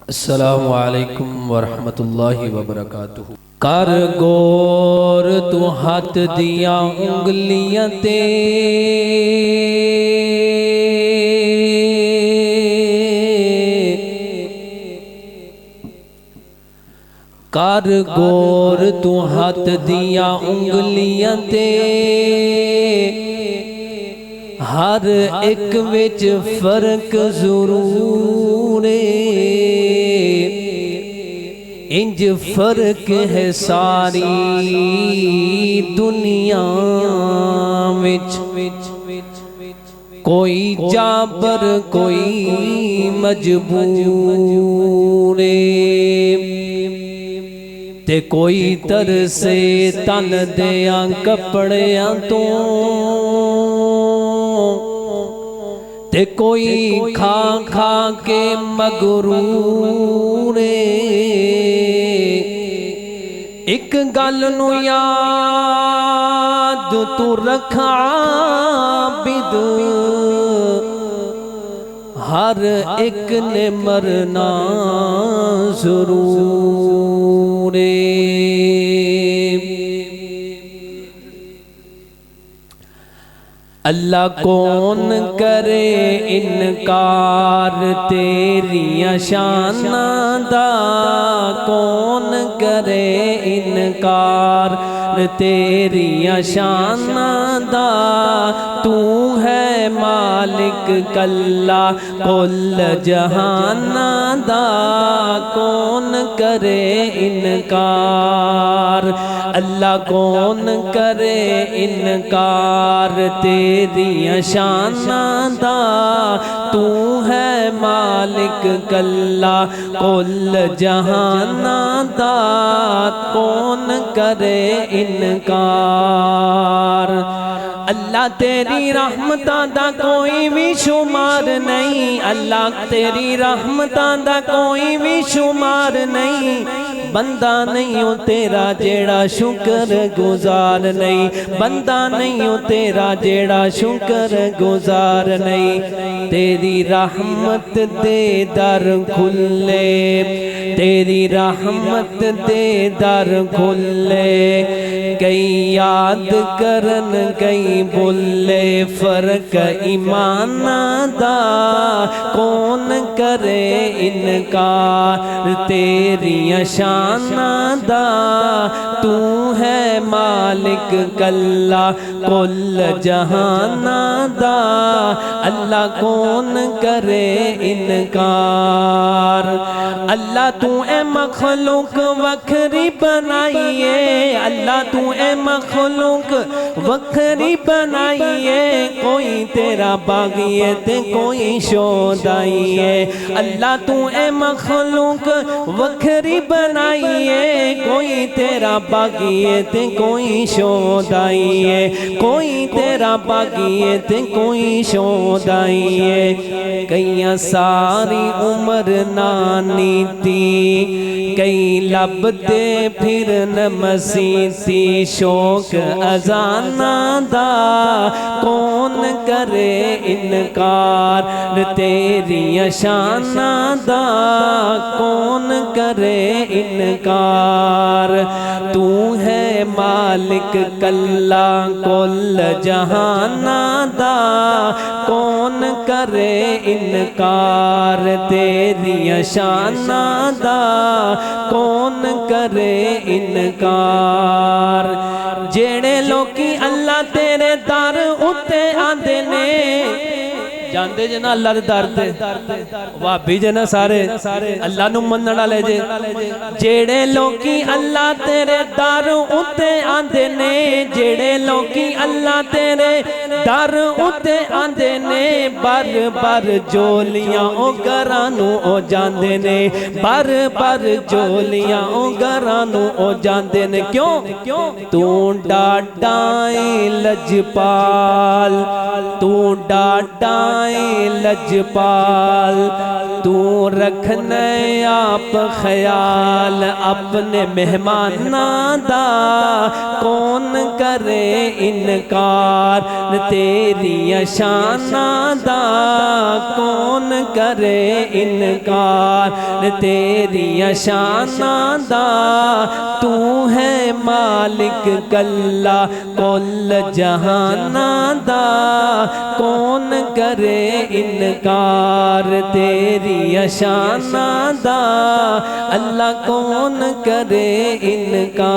السلام علیکم ورحمۃ اللہ وبرکاتہ۔ کر غور تو ہاتھ دیاں انگلیاں تے، کر غور تو ہاتھ دیاں انگلیاں تے، ہر ایک وچ فرق ضرور ہے، انج فرق ہے ساری دنیا وچ، کوئی جابر کوئی مجبور تے کوئی ترسے تن دیاں کپڑیاں تو، تے کوئی کھا کھا کے مغرور ایک گل نو یاد تو رکھ عابد، ہر ایک نے مرنا ضرور اللہ کون کرے انکار تیریاں شاناں دا، کون کرے انکار تیریاں شاناں دا، تو ہے مالک کلا کل جہاناں دا، کون کرے انکار اللہ کون کرے انکار تیریاں شاناں دا، تو ہے مالک کلا کل جہاناں دا، کون کرے انکار اللہ تیری رحمتاں دا کوئی بھی شمار نہیں، اللہ تیری رحمتاں دا کوئی بھی شمار نہیں، بندہ نہیں ہو تیرا جیڑا شکر گزار نہیں، بندہ نہیں ہو تیرا جیڑا شکر گزار نہیں، تیری رحمت دے در کھلے، تیری رحمت دے در کھلے، کئی یاد کرن کئی بھولے، فرق ایمان دا کون کرے انکار تیریاں شاناں دا، تو ہے مالک کلا کل جہاناں دا، اللہ کون کرے انکار اللہ تو اے مخلوق وکھری بنائیے، اللہ تو اے مخلوق وکھری بنائیے، کوئی تیرا باغی ہے تے کوئی شودائی ہے، اللہ تو اے مخلوق وکھری بنائیے، کوئی تیرا باغی ہے تے کوئی شودائی ہے، کوئی تیرا باغی ہے تے کوئی شودائی ہے، کئیاں ساری عمر نانی تھی، کئی لب دے پھر نمسیتی، شوق ازاناں دا کون کرے انکار تیریاں شاناں دا، کون کرے انکار تو ہے مالک کلا کل جہاناں دا، کون کرے انکار تیریاں شاناں دا، کون کرے انکار جیڑے لوکی اللہ تیرے در اتے آندے نے، جاندے جنا اللہ دے در تے وابی جنا سارے اللہ نو منن والے جے، جیڑے لوکی اللہ تیرے در اتے آندے نے، جیڑے لوکی اللہ تیرے در اتے آندے نے، بر بر جولیاں او گرانو او جاندے نے، بر بر جولیاں او گرانو او جاندے نے، کیوں تو ڈاڈائیں لجپال، تو ڈاڈائیں لجپال، تو رکھنے آپ خیال اپنے مہماناں دا کون کرے انکار تیری شاناں دا کون کرے انکار تیری شاناں دا تو ہے مالک کلا کل جہاناں دا کون کرے انکار تیری شاناں دا اللہ کون کرے انکار